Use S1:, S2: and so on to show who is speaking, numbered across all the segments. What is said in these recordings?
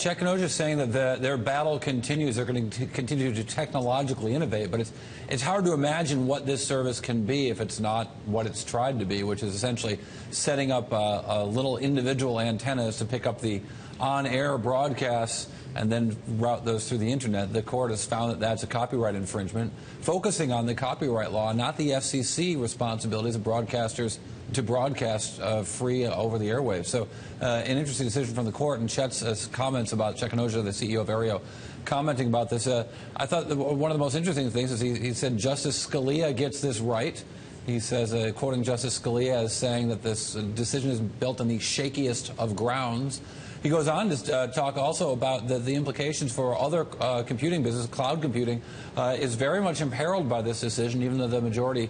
S1: Kanojia is saying that their battle continues. They're going to continue to technologically innovate, but it's hard to imagine what this service can be if it's not what it's tried to be, which is essentially setting up little individual antennas to pick up the on-air broadcasts and then route those through the internet. The court has found that that's a copyright infringement, focusing on the copyright law, not the FCC responsibilities of broadcasters to broadcast free over the airwaves. So an interesting decision from the court, and Chet's comments about Kanojia, the CEO of Aereo, commenting about this. I thought one of the most interesting things is he said Justice Scalia gets this right. He says, quoting Justice Scalia as saying that this decision is built on the shakiest of grounds. He goes on to talk also about the implications for other computing business. Cloud computing is very much imperiled by this decision, even though the majority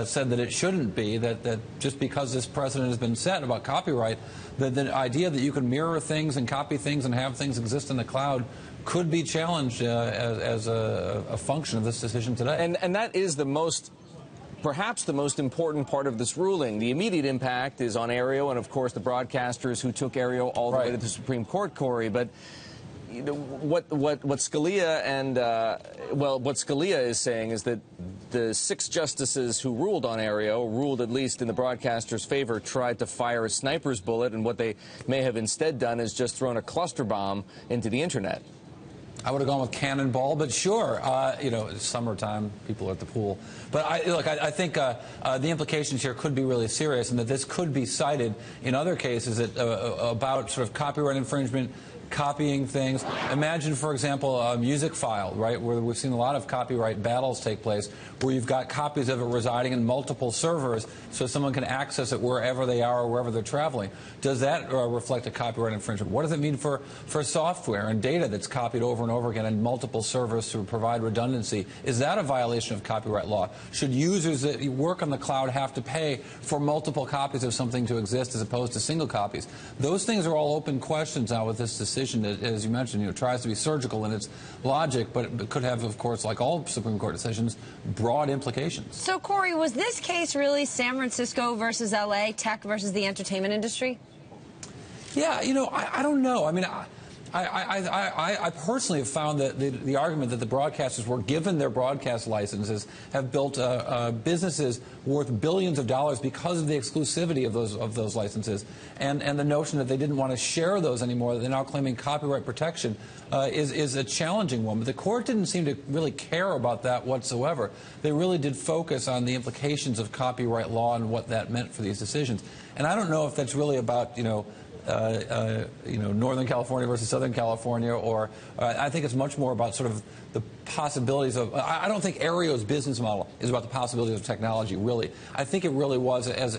S1: said that it shouldn't be, that just because this precedent has been set about copyright, that the idea that you can mirror things and copy things and have things exist in the cloud could be challenged as a function of this decision today.
S2: And that is perhaps the most important part of this ruling. The immediate impact is on Aereo and, of course, the broadcasters who took Aereo all the way to the Supreme Court, Cory. But you know, what Scalia and what Scalia is saying is that the 6 justices who ruled on Aereo, ruled at least in the broadcasters' favor, tried to fire a sniper's bullet, and what they may have instead done is just thrown a cluster bomb into the internet.
S1: I would have gone with cannonball, but sure. You know, it's summertime, people are at the pool. But I think the implications here could be really serious, and that this could be cited in other cases about sort of copyright infringement, copying things. Imagine, for example, a music file, right, where we've seen a lot of copyright battles take place, where you've got copies of it residing in multiple servers so someone can access it wherever they are or wherever they're traveling. Does that reflect a copyright infringement? What does it mean for software and data that's copied over and over again in multiple servers to provide redundancy? Is that a violation of copyright law? Should users that work on the cloud have to pay for multiple copies of something to exist as opposed to single copies? Those things are all open questions now with this decision. That, as you mentioned, you know, tries to be surgical in its logic, but it could have, of course, like all Supreme Court decisions, broad implications.
S3: So, Cory, was this case really San Francisco versus L.A., tech versus the entertainment industry?
S1: Yeah, you know, I don't know. I mean, I personally have found that the argument that the broadcasters were given their broadcast licenses have built businesses worth billions of dollars because of the exclusivity of those licenses, and the notion that they didn't want to share those anymore, that they're now claiming copyright protection, is a challenging one. But the court didn't seem to really care about that whatsoever. They really did focus on the implications of copyright law and what that meant for these decisions. And I don't know if that's really about, you know, Northern California versus Southern California, or I think it's much more about sort of the possibilities of. I don't think Aereo's business model is about the possibilities of technology. Really, I think it really was, as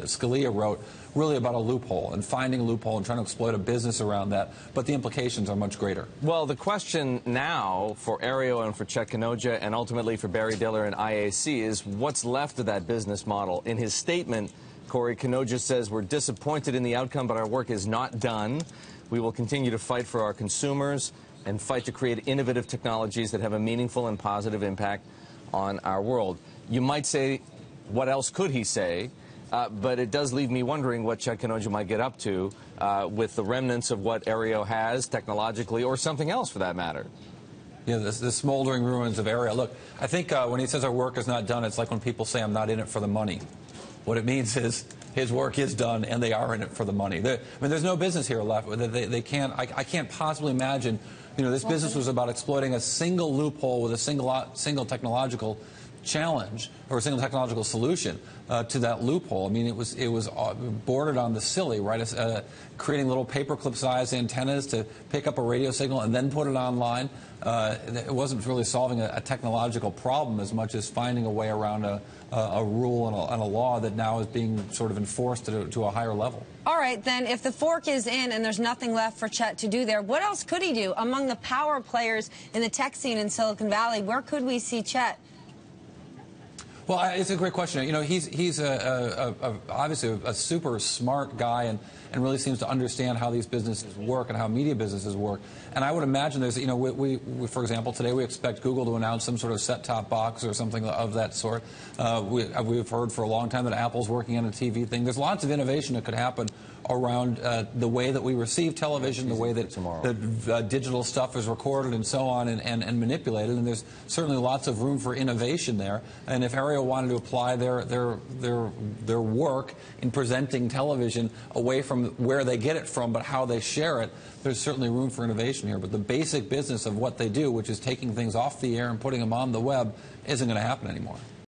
S1: Scalia wrote, really about a loophole and finding a loophole and trying to exploit a business around that. But the implications are much greater.
S2: Well, the question now for Aereo and for Kanojia and ultimately for Barry Diller and IAC is what's left of that business model. In his statement, Cory, Kanojia says, we're disappointed in the outcome, but our work is not done. We will continue to fight for our consumers and fight to create innovative technologies that have a meaningful and positive impact on our world. You might say, what else could he say? But it does leave me wondering what Kanojia might get up to with the remnants of what Aereo has technologically, or something else for that matter.
S1: Yeah, the smoldering ruins of Aereo. Look, I think when he says our work is not done, it's like when people say I'm not in it for the money. What it means is his work is done, and they are in it for the money. I mean, there's no business here left. They can't. I can't possibly imagine. You know, this business was about exploiting a single loophole with a single technological challenge or a single technological solution to that loophole. I mean, it was bordered on the silly, right? Creating little paperclip-sized antennas to pick up a radio signal and then put it online. It wasn't really solving a technological problem as much as finding a way around a rule and a law that now is being sort of enforced to a higher level.
S3: All right, then, if the fork is in and there's nothing left for Chet to do there, what else could he do? Among the power players in the tech scene in Silicon Valley, where could we see Chet?
S1: Well, it's a great question. You know, he's obviously a super smart guy and really seems to understand how these businesses work and how media businesses work. And I would imagine there's, you know, we for example, today we expect Google to announce some sort of set-top box or something of that sort. We've heard for a long time that Apple's working on a TV thing. There's lots of innovation that could happen around the way that we receive television, the way that the digital stuff is recorded and so on and manipulated. And there's certainly lots of room for innovation there. And if Aereo wanted to apply their work in presenting television away from where they get it from, but how they share it, there's certainly room for innovation here. But the basic business of what they do, which is taking things off the air and putting them on the web, isn't going to happen anymore.